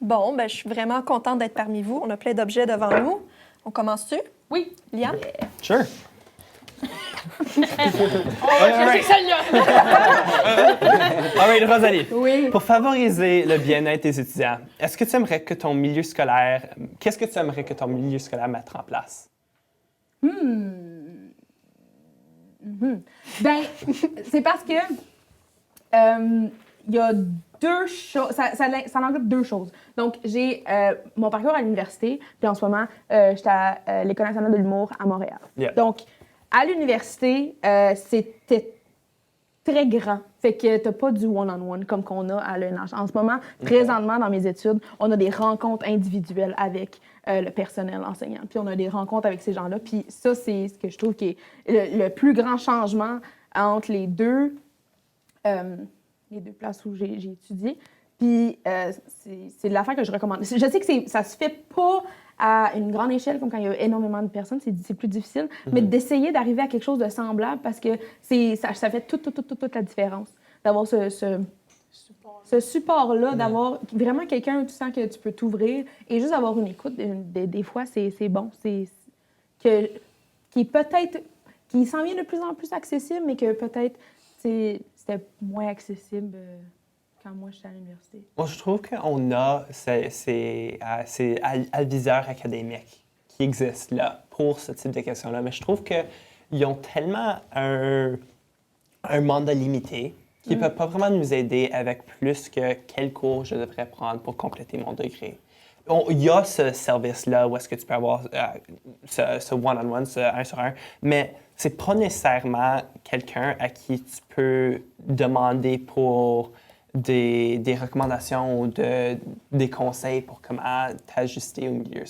Bon, ben, je suis vraiment contente d'être parmi vous. On a plein d'objets devant nous. On commence-tu? Oui. Liam? Sure. C'est celle-là. All right, Rosalie. Oui. Pour favoriser le bien-être des étudiants, est-ce que tu aimerais que ton milieu scolaire... Qu'est-ce que tu aimerais que ton milieu scolaire mette en place? Ben, c'est parce que il y a deux choses, ça englobe deux choses. Donc, j'ai mon parcours à l'université, puis en ce moment, j'étais à l'École nationale de l'humour à Montréal. Yeah. Donc, à l'université, c'était très grand. Fait que t'as pas du one-on-one comme qu'on a à l'ENH. En ce moment, présentement, dans mes études, on a des rencontres individuelles avec le personnel enseignant. Puis on a des rencontres avec ces gens-là. Puis ça, c'est ce que je trouve qui est le plus grand changement entre les deux places où j'ai étudié. Puis c'est de l'affaire que je recommande. Je sais que ça se fait pas à une grande échelle, comme quand il y a énormément de personnes, c'est plus difficile, mais d'essayer d'arriver à quelque chose de semblable parce que ça fait toute la différence. D'avoir ce support-là, d'avoir vraiment quelqu'un où tu sens que tu peux t'ouvrir et juste avoir une écoute, des fois, c'est bon. Qui est peut-être, qui s'en vient de plus en plus accessible, mais que peut-être c'était moins accessible quand moi j'étais à l'université. Moi, je trouve qu'on a ces aviseurs académiques qui existent là pour ce type de questions-là, mais je trouve qu'ils ont tellement un mandat limité qu'ils ne peuvent pas vraiment nous aider avec plus que quel cours je devrais prendre pour compléter mon degré. Il y a ce service-là où est-ce que tu peux avoir ce one-on-one, ce 1 sur 1, mais c'est pas nécessairement quelqu'un à qui tu peux demander pour des recommandations ou des conseils pour comment t'ajuster au milieu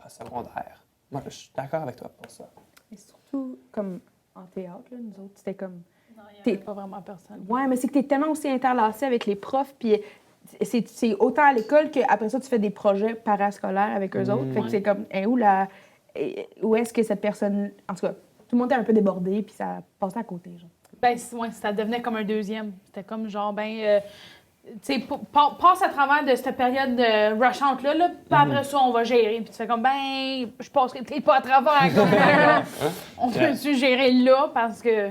secondaire. Moi, je suis d'accord avec toi pour ça. Et surtout, comme en théâtre, là, nous autres, c'était comme... Non, il n'y a pas vraiment personne. Ouais, mais c'est que tu es tellement aussi interlacé avec les profs, puis c'est autant à l'école qu'après ça, tu fais des projets parascolaires avec eux autres. Fait que c'est comme, où est-ce que cette personne... En tout cas, tout le monde est un peu débordé, puis ça passait à côté, genre. Ben, ouais, ça devenait comme un deuxième. C'était comme genre, tu sais, passe à travers de cette période de rush-out-là, là, puis après ça, on va gérer. Puis tu fais comme, ben, je passerai peut-être pas à travers. Comme, on peut-tu gérer là, parce que...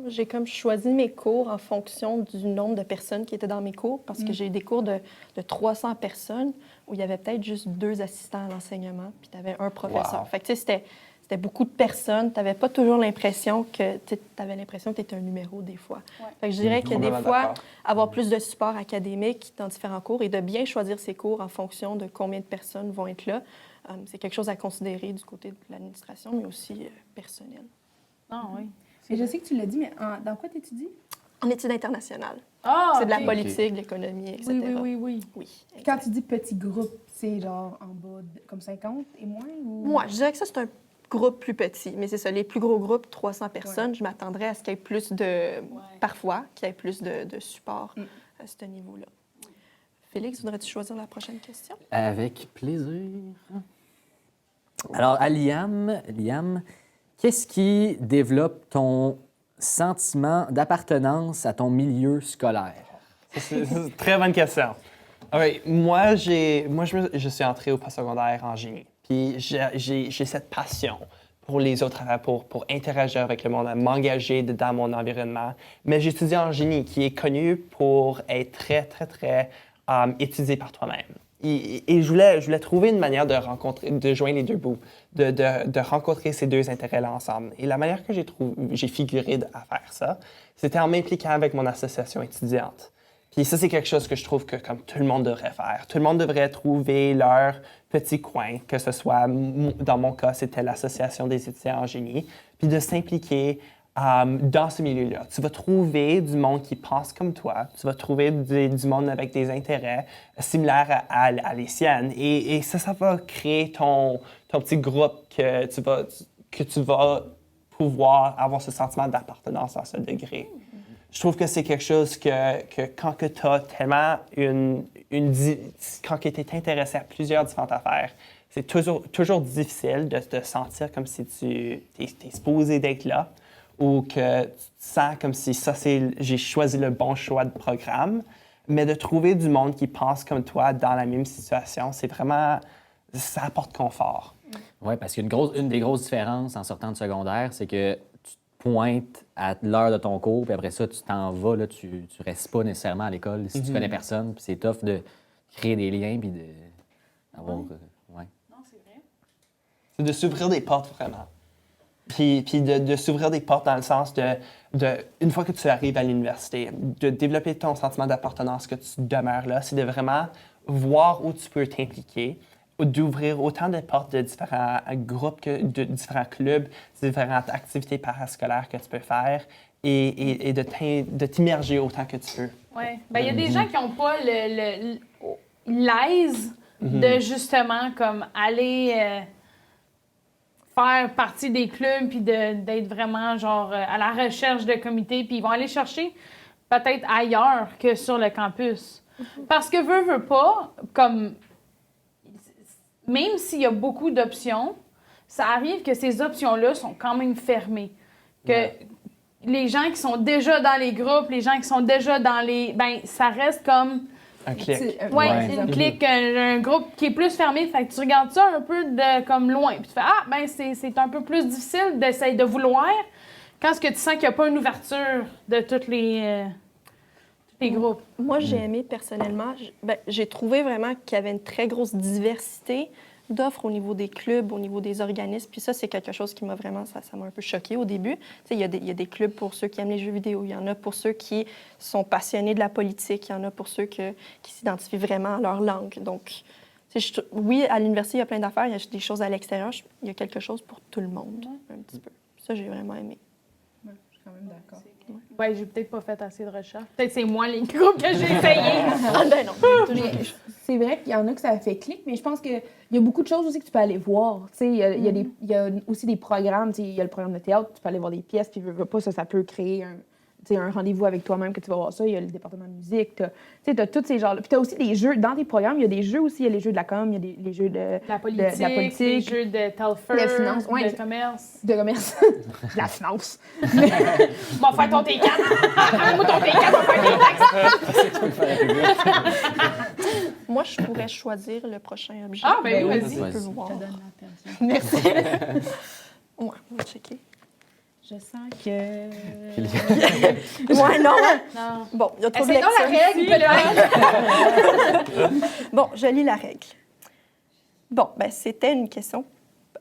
J'ai comme choisi mes cours en fonction du nombre de personnes qui étaient dans mes cours, parce que j'ai eu des cours de 300 personnes où il y avait peut-être juste 2 assistants à l'enseignement, puis tu avais un professeur. Wow. Fait que tu sais, c'était beaucoup de personnes. Tu n'avais pas toujours l'impression que tu avais l'impression que tu étais un numéro des fois. Ouais. Fait que je dirais que des Complètement fois, d'accord. avoir plus de support académique dans différents cours et de bien choisir ses cours en fonction de combien de personnes vont être là, c'est quelque chose à considérer du côté de l'administration, mais aussi personnel. Ah oui. Et je sais que tu l'as dit, mais dans quoi tu étudies? En études internationales. Ah, C'est de la ok. politique, de l'économie, etc. Oui. Oui, Quand exact. tu dis petit groupe, c'est genre en bas, comme 50 et moins? Ou... Moi, je dirais que ça, c'est un groupe plus petit. Mais c'est ça, les plus gros groupes, 300 personnes, je m'attendrais à ce qu'il y ait plus de... Parfois, qu'il y ait plus de support à ce niveau-là. Félix, voudrais-tu choisir la prochaine question? Avec plaisir. Alors, à Liam, qu'est-ce qui développe ton sentiment d'appartenance à ton milieu scolaire? C'est une très bonne question. Okay. Moi, je suis entré au postsecondaire en génie. Puis j'ai cette passion pour les autres, pour interagir avec le monde, à m'engager dans mon environnement. Mais j'étudie en génie, qui est connu pour être très étudié par toi-même. Et je voulais trouver une manière de joindre les deux bouts, de rencontrer ces deux intérêts-là ensemble. Et la manière que j'ai figuré à faire ça, c'était en m'impliquant avec mon association étudiante. Puis ça, c'est quelque chose que je trouve que comme tout le monde devrait faire. Tout le monde devrait trouver leur petit coin, que ce soit, dans mon cas, c'était l'Association des étudiants en génie, puis de s'impliquer dans ce milieu-là. Tu vas trouver du monde qui pense comme toi, tu vas trouver du monde avec des intérêts similaires à les siennes, et ça va créer ton petit groupe que tu vas pouvoir avoir ce sentiment d'appartenance à ce degré. Je trouve que c'est quelque chose que quand tu as tellement quand tu es intéressé à plusieurs différentes affaires, c'est toujours difficile de te sentir comme si tu es supposé d'être là, ou que tu te sens comme si j'ai choisi le bon choix de programme. Mais de trouver du monde qui pense comme toi dans la même situation, c'est vraiment... Ça apporte confort. Oui, parce qu'une des grosses différences en sortant de secondaire, c'est que tu te pointes à l'heure de ton cours, puis après ça, tu t'en vas, là, tu restes pas nécessairement à l'école si tu connais personne, puis c'est tough de créer des liens, puis d'avoir... ouais. Non, c'est vrai. C'est de s'ouvrir des portes, vraiment. Puis de s'ouvrir des portes dans le sens une fois que tu arrives à l'université, de développer ton sentiment d'appartenance que tu demeures là, c'est de vraiment voir où tu peux t'impliquer, d'ouvrir autant de portes de différents groupes, de différents clubs, différentes activités parascolaires que tu peux faire et de t'immerger autant que tu peux. Oui. Ben, il y a des gens qui n'ont pas l'aise de justement comme aller faire partie des clubs puis d'être vraiment genre à la recherche de comités, puis ils vont aller chercher peut-être ailleurs que sur le campus. Parce que veut pas, comme même s'il y a beaucoup d'options, ça arrive que ces options-là sont quand même fermées. Que les gens qui sont déjà dans les groupes, les gens qui sont déjà dans les... Ben, ça reste comme... Un clic. Oui, une clique, un groupe qui est plus fermé. Fait que tu regardes ça un peu de comme loin. Puis tu fais, ah, ben c'est un peu plus difficile d'essayer de vouloir quand ce que tu sens qu'il n'y a pas une ouverture de tous les groupes. Moi, j'ai aimé personnellement, j'ai trouvé vraiment qu'il y avait une très grosse diversité d'offres au niveau des clubs, au niveau des organismes. Puis ça, c'est quelque chose qui m'a vraiment, ça m'a un peu choquée au début. Tu sais, il y a des clubs pour ceux qui aiment les jeux vidéo, il y en a pour ceux qui sont passionnés de la politique, il y en a pour ceux qui s'identifient vraiment à leur langue. Donc, oui, à l'université, il y a plein d'affaires, il y a des choses à l'extérieur, il y a quelque chose pour tout le monde, un petit peu. Ça, j'ai vraiment aimé. Ouais, je suis quand même d'accord. Ouais, j'ai peut-être pas fait assez de recherche. Peut-être c'est moi les groupes que j'ai essayé. Ah ben non. Mais c'est vrai qu'il y en a que ça fait clic, mais je pense qu'il y a beaucoup de choses aussi que tu peux aller voir. Tu sais, il y a aussi des programmes. Tu sais, il y a le programme de théâtre, tu peux aller voir des pièces, puis veux pas, ça peut créer un rendez-vous avec toi-même que tu vas voir ça. Il y a le département de musique. Tu as tous ces genres-là. Puis tu as aussi des jeux. Dans tes programmes, il y a des jeux aussi. Il y a les jeux de la com, il y a les jeux de La politique, les jeux de Telfer, de finance, ouais, de commerce. De commerce. De la finance. Va faire ton T4. Ramène-moi ton T4, va faire des taxes. Moi, je pourrais choisir le prochain objet. Ah, ben oui, vas-y. Je peux Vas-y. voir. Je te donne l'attention. Merci. Ouais, on va checker. Je sens que... Ouais, non. Non. Bon, il y a trop de Essaye donc la lecture. règle, là. Bon, je lis la règle. Bon, ben c'était une question.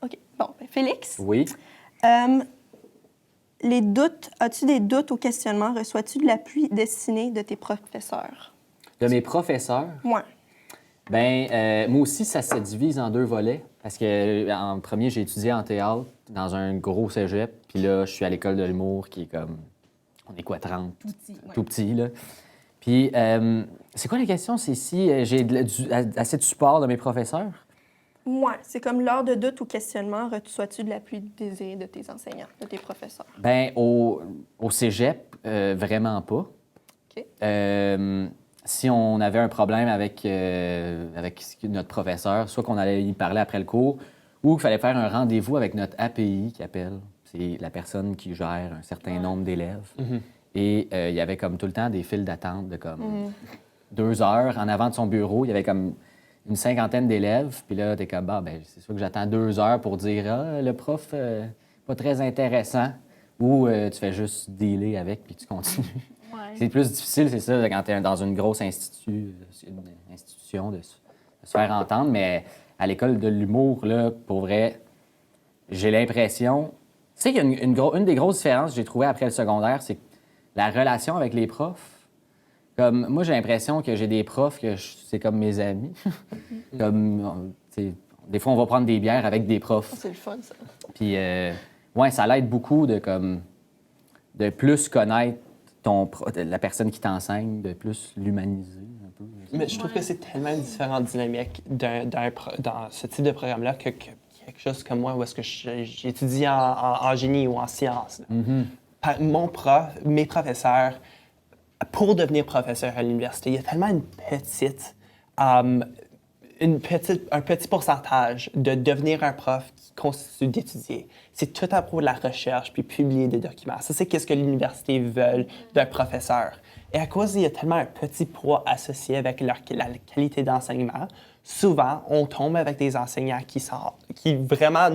OK. Bon, ben, Félix, Oui. les doutes, as-tu des doutes ou questionnements? Reçois-tu de l'appui destiné de tes professeurs? De mes professeurs, Ouais. ben moi aussi, ça se divise en deux volets. Parce que en premier, j'ai étudié en théâtre dans un gros cégep. Puis là, je suis à l'école de l'humour qui est comme... On est quoi, 30? Tout petit, ouais. Tout petit, là. Puis, c'est quoi la question? C'est si j'ai assez de support de mes professeurs? Ouais, c'est comme lors de doutes ou questionnements, reçois-tu de l'appui désiré de tes enseignants, de tes professeurs? Ben au cégep, vraiment pas. OK. Si on avait un problème avec notre professeur, soit qu'on allait y parler après le cours, ou qu'il fallait faire un rendez-vous avec notre API qui appelle. C'est la personne qui gère un certain nombre d'élèves. Et il y avait comme tout le temps des files d'attente de comme 2 heures en avant de son bureau. Il y avait comme une 50aine d'élèves. Puis là, t'es comme, bah, ben, c'est sûr que j'attends 2 heures pour dire, ah, le prof, pas très intéressant. Ou tu fais juste dealer avec puis tu continues. Ouais. C'est plus difficile, c'est ça, quand tu es dans une grosse institution de se faire entendre. Mais à l'école de l'humour, là, pour vrai, j'ai l'impression... Tu sais, il y a une des grosses différences que j'ai trouvées après le secondaire, c'est la relation avec les profs. Comme, moi, j'ai l'impression que j'ai des profs que c'est comme mes amis. Comme, tu sais, des fois, on va prendre des bières avec des profs. C'est le fun, ça. Puis, ouais, ça l'aide beaucoup de plus connaître la personne qui t'enseigne, de plus l'humaniser un peu. Mais je trouve que c'est tellement une différente dynamique dans ce type de programme-là que quelque chose comme moi où est-ce que j'étudie en génie ou en sciences. Mes professeurs, pour devenir professeur à l'université, il y a tellement une petite un petit pourcentage de devenir un prof qui constitue d'étudier. C'est tout à propos de la recherche puis publier des documents. Ça, c'est qu'est-ce que l'université veut d'un professeur. Et à cause il y a tellement un petit poids associé avec la qualité d'enseignement, souvent, on tombe avec des enseignants qui vraiment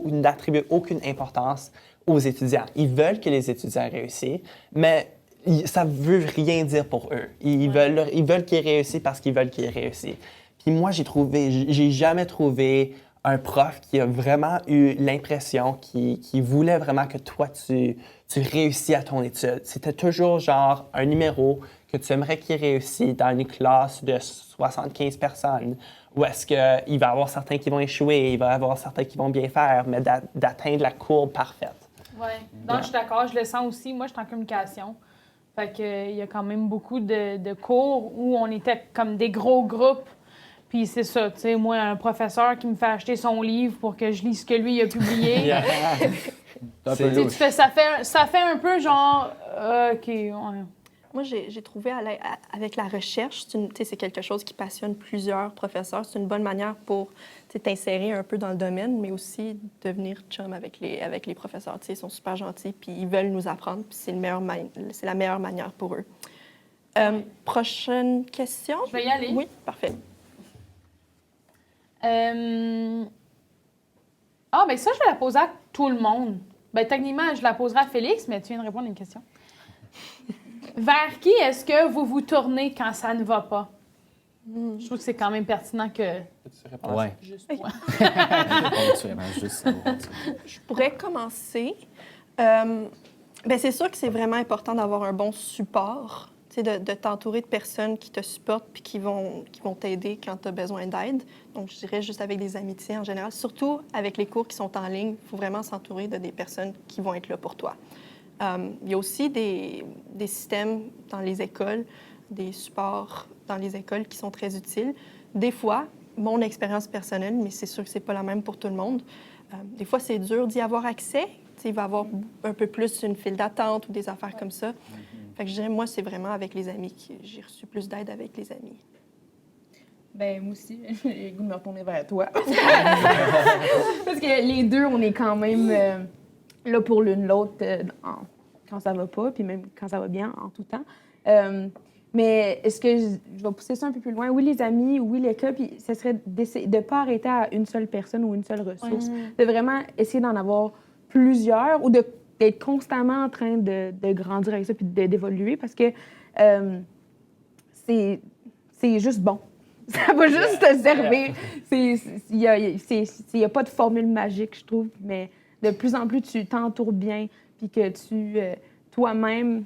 n'attribuent aucune importance aux étudiants. Ils veulent que les étudiants réussissent, mais ça ne veut rien dire pour eux. Ils veulent qu'ils réussissent parce qu'ils veulent qu'ils réussissent. Puis moi, j'ai jamais trouvé un prof qui a vraiment eu l'impression qui voulait vraiment que toi, tu réussis à ton étude. C'était toujours genre un numéro que tu aimerais qu'il réussisse dans une classe de 75 personnes, où est-ce qu'il va y avoir certains qui vont échouer, il va y avoir certains qui vont bien faire, mais d'atteindre la courbe parfaite. Oui, donc je suis d'accord, je le sens aussi. Moi, je suis en communication. Fait que, il y a quand même beaucoup de cours où on était comme des gros groupes. Puis c'est ça, tu sais, moi, un professeur qui me fait acheter son livre pour que je lise ce que lui a publié. Ça fait un peu genre, OK, ouais. Moi, j'ai trouvé avec la recherche, c'est quelque chose qui passionne plusieurs professeurs. C'est une bonne manière pour t'insérer un peu dans le domaine, mais aussi devenir chum avec les professeurs. Ils sont super gentils, puis ils veulent nous apprendre, puis c'est la meilleure manière pour eux. Prochaine question? Je vais y aller. Oui, parfait. Ben ça, je vais la poser à tout le monde. Ben techniquement, je la poserai à Félix, mais tu viens de répondre à une question. Vers qui est-ce que vous vous tournez quand ça ne va pas? Je trouve que c'est quand même pertinent que... Ouais. Juste moi. Je pourrais commencer. C'est sûr que c'est vraiment important d'avoir un bon support, de t'entourer de personnes qui te supportent puis qui vont t'aider quand tu as besoin d'aide. Donc, je dirais juste avec des amitiés en général. Surtout avec les cours qui sont en ligne, il faut vraiment s'entourer de des personnes qui vont être là pour toi. Il y a aussi des systèmes dans les écoles, des supports dans les écoles qui sont très utiles. Des fois, mon expérience personnelle, mais c'est sûr que c'est pas la même pour tout le monde, des fois, c'est dur d'y avoir accès. Il va y avoir un peu plus une file d'attente ou des affaires comme ça. Fait que je dirais, moi, c'est vraiment avec les amis que j'ai reçu plus d'aide avec les amis. Ben moi aussi, j'ai le goût de me retourner vers toi. Parce que les deux, on est quand même là pour l'une l'autre quand ça va pas, puis même quand ça va bien, en tout temps. Mais est-ce que je vais pousser ça un peu plus loin? Oui, les amis, oui, l'école, puis ce serait de ne pas arrêter à une seule personne ou une seule ressource. De vraiment essayer d'en avoir plusieurs ou d'être constamment en train de grandir avec ça puis d'évoluer parce que c'est juste bon. Ça va juste te servir. Il n'y a pas de formule magique, je trouve, mais de plus en plus, tu t'entoures bien puis que tu, toi-même,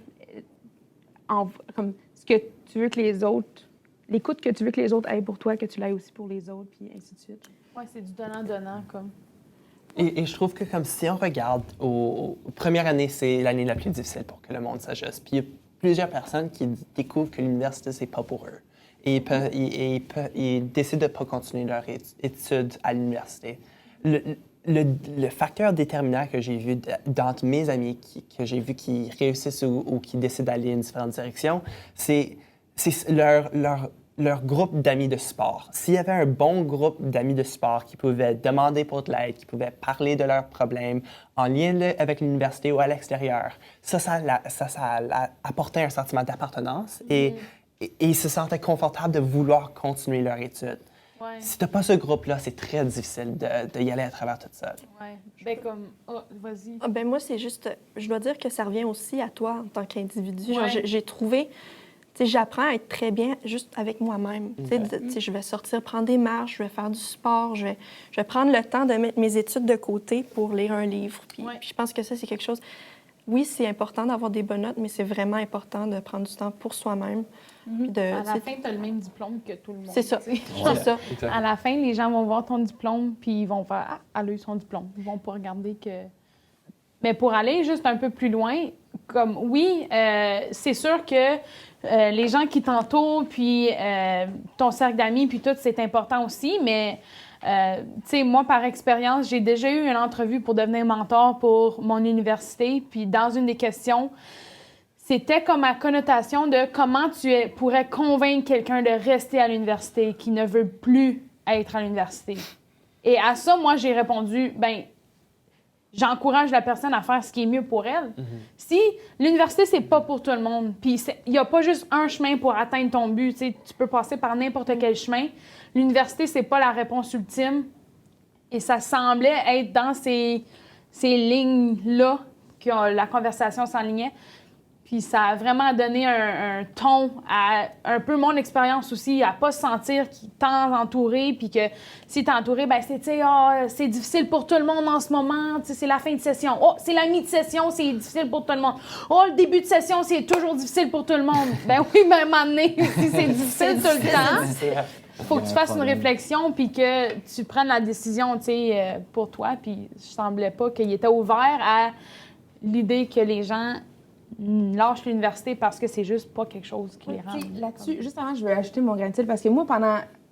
comme ce que tu veux que les autres, l'écoute que tu veux que les autres aient pour toi, que tu l'aies aussi pour les autres, puis ainsi de suite. Oui, c'est du donnant-donnant, comme. Et je trouve que comme si on regarde, première année, c'est l'année la plus difficile pour que le monde s'ajuste. Puis il y a plusieurs personnes qui découvrent que l'université, c'est pas pour eux. Et ils décident de ne pas continuer leur études à l'université. Le facteur déterminant que j'ai vu d'entre mes amis que j'ai vu qui réussissent ou qui décident d'aller dans différentes directions, c'est leur groupe d'amis de sport. S'il y avait un bon groupe d'amis de sport qui pouvaient demander pour de l'aide, qui pouvaient parler de leurs problèmes en lien avec l'université ou à l'extérieur, ça apportait un sentiment d'appartenance et ils se sentaient confortables de vouloir continuer leur étude. Ouais. Si tu n'as pas ce groupe-là, c'est très difficile d'y aller à travers toute seule. Oui. Ben comme, vas-y. Moi, c'est juste, je dois dire que ça revient aussi à toi en tant qu'individu. Ouais. Genre, j'ai trouvé, j'apprends à être très bien juste avec moi-même. Je vais sortir, prendre des marches, je vais faire du sport, je vais prendre le temps de mettre mes études de côté pour lire un livre. Puis je pense que ça, c'est quelque chose... Oui, c'est important d'avoir des bonnes notes, mais c'est vraiment important de prendre du temps pour soi-même. À la fin, tu as le même diplôme que tout le monde. C'est ça. C'est ça. À la fin, les gens vont voir ton diplôme, puis ils vont faire « Ah, elle a eu son diplôme ». Ils vont pas regarder que... Mais pour aller juste un peu plus loin, comme oui, c'est sûr que les gens qui t'entourent, puis ton cercle d'amis, puis tout, c'est important aussi, mais... tu sais, moi, par expérience, j'ai déjà eu une entrevue pour devenir mentor pour mon université. Puis dans une des questions, c'était comme ma connotation de comment tu pourrais convaincre quelqu'un de rester à l'université qui ne veut plus être à l'université. Et à ça, moi, j'ai répondu, ben, j'encourage la personne à faire ce qui est mieux pour elle. Si l'université, c'est pas pour tout le monde, puis il n'y a pas juste un chemin pour atteindre ton but, tu sais, tu peux passer par n'importe quel chemin. L'université, c'est pas la réponse ultime. Et ça semblait être dans ces lignes-là que la conversation s'enlignait. Puis ça a vraiment donné un ton à un peu mon expérience aussi, à pas se sentir qu'il t'en entouré, puis que si t'es entouré, ben c'est, tu sais, c'est difficile pour tout le monde en ce moment, tu sais, c'est la fin de session. Oh, c'est la mi-de-session, c'est difficile pour tout le monde. Oh, le début de session, c'est toujours difficile pour tout le monde. Ben oui, mais à un moment donné, si c'est difficile tout le temps, faut que tu fasses une réflexion, puis que tu prennes la décision, tu sais, pour toi. Puis je semblais pas qu'il était ouvert à l'idée que les gens lâchent l'université parce que c'est juste pas quelque chose qui les rend. Là-dessus, juste avant, je veux ajouter mon grain de sel parce que moi,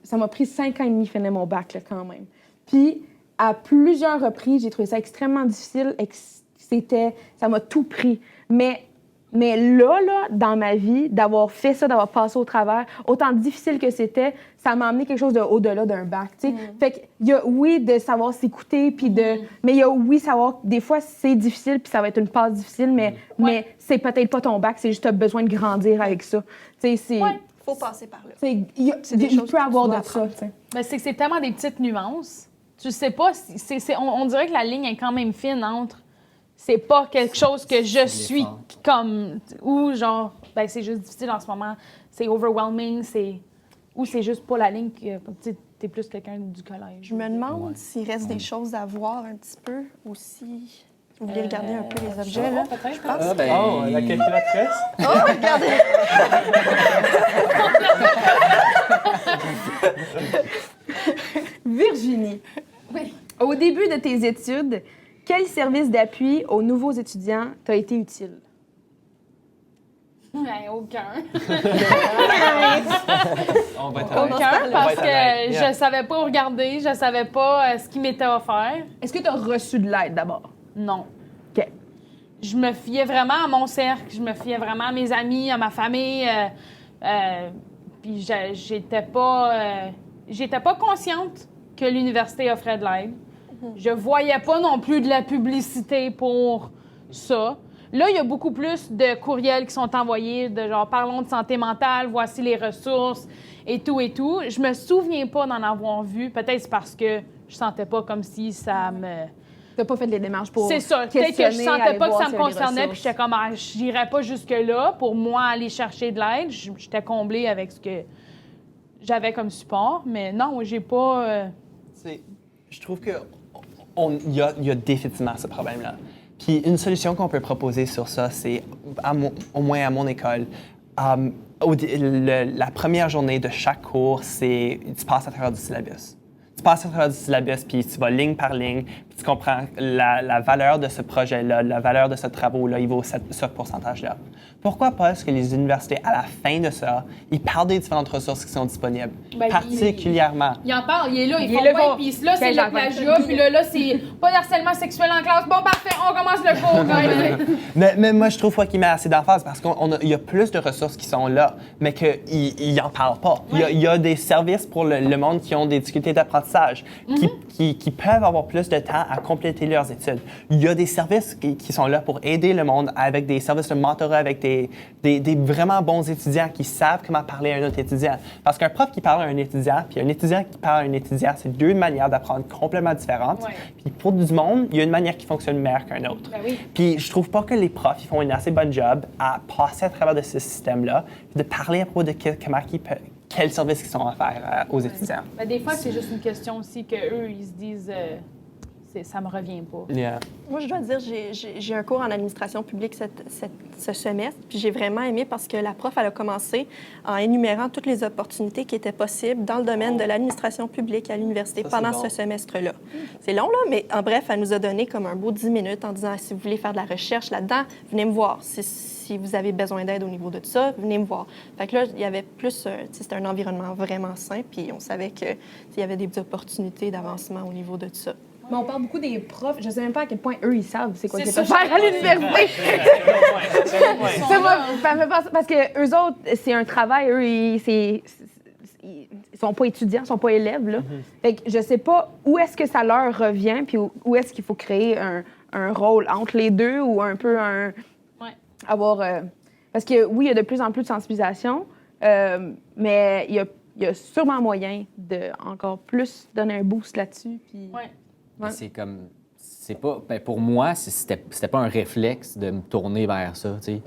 ça m'a pris 5 ans et demi finir mon bac, là, quand même. Puis, à plusieurs reprises, j'ai trouvé ça extrêmement difficile et que ça m'a tout pris. Mais là, dans ma vie, d'avoir fait ça, d'avoir passé au travers, autant difficile que c'était, ça m'a amené quelque chose au-delà d'un bac, tu sais. Fait qu'il y a, oui, de savoir s'écouter, puis mais il y a, oui, savoir des fois, c'est difficile, puis ça va être une passe difficile, mais c'est peut-être pas ton bac, c'est juste que tu as besoin de grandir avec ça. Tu sais, c'est... Faut passer par là. Il peut avoir de ça, tu sais. Ben, c'est tellement des petites nuances. Tu sais pas, on dirait que la ligne est quand même fine entre c'est pas quelque chose que je suis comme, ou genre, ben c'est juste difficile en ce moment, c'est overwhelming, ou c'est juste pas la ligne que, tu sais, t'es plus quelqu'un du collège. Je me demande s'il reste des choses à voir un petit peu, ou si vous voulez regarder un peu les objets, là. Peut-être. Oh, la calculatrice. Oh, regardez! Virginie, au début de tes études, quel service d'appui aux nouveaux étudiants t'a été utile? Ben, aucun. On va être Aucun, parce être que honnête. Yeah. je savais pas où regarder, je savais pas ce qui m'était offert. Est-ce que tu as reçu de l'aide d'abord? Non. OK. Je me fiais vraiment à mon cercle, je me fiais vraiment à mes amis, à ma famille. Puis j'étais pas consciente que l'université offrait de l'aide. Je voyais pas non plus de la publicité pour ça. Là, il y a beaucoup plus de courriels qui sont envoyés de genre « Parlons de santé mentale, voici les ressources » et tout et tout. Je me souviens pas d'en avoir vu. Peut-être c'est parce que je sentais pas comme si ça me... T'as pas fait les démarches pour C'est ça. Peut-être que je questionner, sentais aller pas que voir ça s'il me y avait des concernait, puis ressources. j'étais comme, j'irais pas jusque-là pour moi aller chercher de l'aide. J'étais comblée avec ce que j'avais comme support, mais non, j'ai pas. Je trouve qu'il y a définitivement ce problème-là. Puis une solution qu'on peut proposer sur ça, c'est, au moins à mon école, la première journée de chaque cours, c'est tu passes à travers du syllabus. Tu passes à travers du syllabus, puis tu vas ligne par ligne, puis tu comprends la valeur de ce projet-là, la valeur de ce travail-là, il vaut ce pourcentage-là. Pourquoi pas est-ce que les universités, à la fin de ça, ils parlent des différentes ressources qui sont disponibles, Ben, particulièrement. Il en parle, il est là, Il font est là pas, pour- puis là, c'est Quel le plagiat, puis là, c'est pas de harcèlement sexuel en classe. Bon, parfait, on commence le cours, guys. Mais moi, je trouve qu'il met assez d'emphase parce qu'il y a plus de ressources qui sont là, mais qu'ils n'en parlent pas. Il y a des services pour le monde qui ont des difficultés d'apprentissage, qui peuvent avoir plus de temps à compléter leurs études. Il y a des services qui sont là pour aider le monde avec des services de mentorat, avec des vraiment bons étudiants qui savent comment parler à un autre étudiant. Parce qu'un prof qui parle à un étudiant, puis un étudiant qui parle à un étudiant, c'est deux manières d'apprendre complètement différentes. Ouais. Puis pour du monde, il y a une manière qui fonctionne meilleure qu'une autre. Ben oui. Puis je trouve pas que les profs ils font un assez bon job à passer à travers de ce système-là, puis de parler à propos de quels services ils sont à faire aux étudiants. Ben, des fois, c'est juste une question aussi qu'eux, ils se disent, ça me revient pas. Yeah. Moi, je dois dire, j'ai un cours en administration publique ce semestre, puis j'ai vraiment aimé parce que la prof, elle a commencé en énumérant toutes les opportunités qui étaient possibles dans le domaine de l'administration publique à l'université Ça, c'est pendant bon. ce semestre-là. C'est long, là, mais en bref, elle nous a donné comme un beau 10 minutes en disant, si vous voulez faire de la recherche là-dedans, venez me voir. Si vous avez besoin d'aide au niveau de tout ça, venez me voir. Fait que là, il y avait plus, c'était un environnement vraiment sain, puis on savait qu'il y avait des opportunités d'avancement au niveau de tout ça. Mais on parle beaucoup des profs. Je sais même pas à quel point eux, ils savent c'est quoi C'est qu'ils ça, peuvent faire à l'université. Ils sont Ça là. me fait penser- parce que eux autres, c'est un travail, eux, sont pas étudiants, ils sont pas élèves. Là. Fait que je sais pas où est-ce que ça leur revient, puis où est-ce qu'il faut créer un rôle entre les deux ou un peu avoir... parce que oui, il y a de plus en plus de sensibilisation, mais il y a sûrement moyen de encore plus donner un boost là-dessus. Puis... Mais c'est comme... C'est pas... Ben, pour moi, c'était pas un réflexe de me tourner vers ça, tu sais.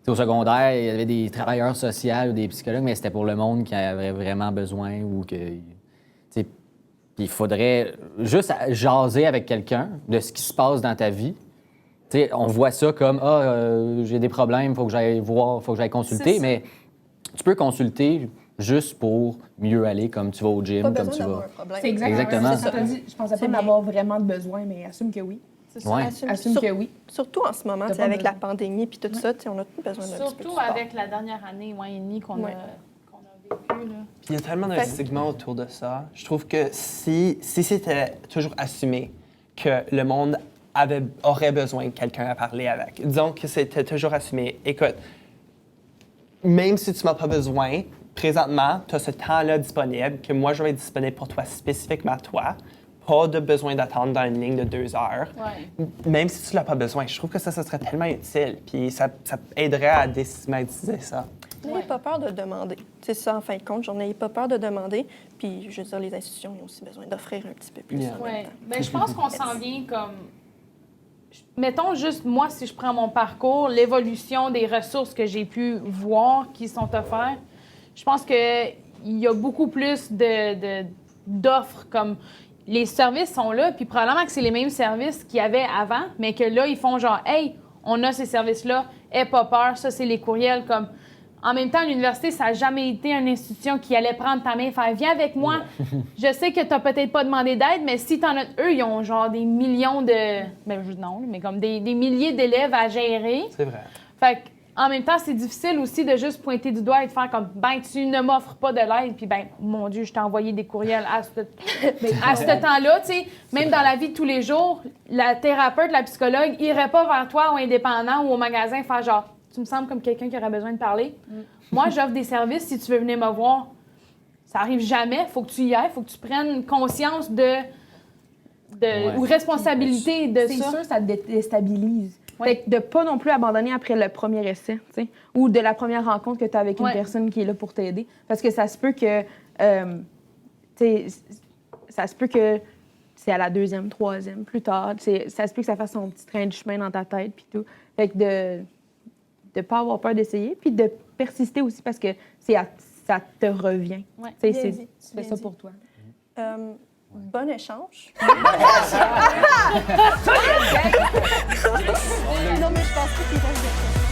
Au secondaire, il y avait des travailleurs sociaux ou des psychologues, mais c'était pour le monde qui avait vraiment besoin ou que... Puis il faudrait juste jaser avec quelqu'un de ce qui se passe dans ta vie. T'sais, on voit ça comme j'ai des problèmes, il faut que j'aille voir, il faut que j'aille consulter, mais tu peux consulter juste pour mieux aller, comme tu vas au gym, Pas comme besoin tu d'avoir vas. un problème. C'est Exactement. ça. Je pensais pas d'avoir vraiment de besoin, mais assume que oui. C'est ça. Ouais. Assume que oui. Surtout en ce moment, T'as tu sais, pas avec la besoin. pandémie puis tout ça, tu sais, on a tout besoin d'un petit peu de Surtout support. avec la dernière année, et demie qu'on Ouais. a vécu. Là. Puis il y a tellement de Fait- stigma autour de ça. Je trouve que si c'était toujours assumé que le monde aurait besoin de quelqu'un à parler avec, disons que c'était toujours assumé, écoute, même si tu m'as pas besoin, présentement, tu as ce temps-là disponible, que moi, je vais être disponible pour toi, spécifiquement toi. Pas de besoin d'attendre dans une ligne de 2 heures. Ouais. Même si tu l'as pas besoin, je trouve que ça serait tellement utile. Puis ça aiderait à déstigmatiser ça. N'ayez pas peur de demander. C'est ça, en fin de compte. N'ayez pas peur de demander. Puis, je veux dire, les institutions ont aussi besoin d'offrir un petit peu plus. Yeah. en même Ouais. temps. Ben, je pense qu'on s'en vient comme. Mettons juste, moi, si je prends mon parcours, l'évolution des ressources que j'ai pu voir qui sont offertes, je pense qu'il y a beaucoup plus d'offres comme. Les services sont là, puis probablement que c'est les mêmes services qu'il y avait avant, mais que là, ils font genre, hey, on a ces services-là, aie pas peur, ça, c'est les courriels. Comme. En même temps, l'université, ça n'a jamais été une institution qui allait prendre ta main et faire, viens avec moi. Je sais que tu n'as peut-être pas demandé d'aide, mais si t'en as. Eux, ils ont genre des millions de. Ben, non, mais comme des milliers d'élèves à gérer. C'est vrai. Fait que, en même temps, c'est difficile aussi de juste pointer du doigt et de faire comme, ben, tu ne m'offres pas de l'aide, puis ben, mon Dieu, je t'ai envoyé des courriels à ce temps-là, tu sais. Même dans la vie de tous les jours, la thérapeute, la psychologue, irait pas vers toi au indépendant ou au magasin faire genre, tu me sembles comme quelqu'un qui aurait besoin de parler. Moi, j'offre des services si tu veux venir me voir. Ça arrive jamais, faut que tu y ailles, faut que tu prennes conscience ou responsabilité de C'est ça. sûr, ça te déstabilise. Ouais. Fait que de pas non plus abandonner après le premier essai, tu sais, ou de la première rencontre que tu as avec une Ouais. personne qui est là pour t'aider. Parce que ça se peut que, tu sais, ça se peut que c'est à la deuxième, troisième, plus tard. Ça se peut que ça fasse son petit train de chemin dans ta tête, puis tout. Fait que de ne pas avoir peur d'essayer, puis de persister aussi parce que ça te revient. Ouais. Tu sais, Bien dit, tu fais bien ça dit. pour toi. Bon échange. Non, mais je pense pas qu'il reste des questions.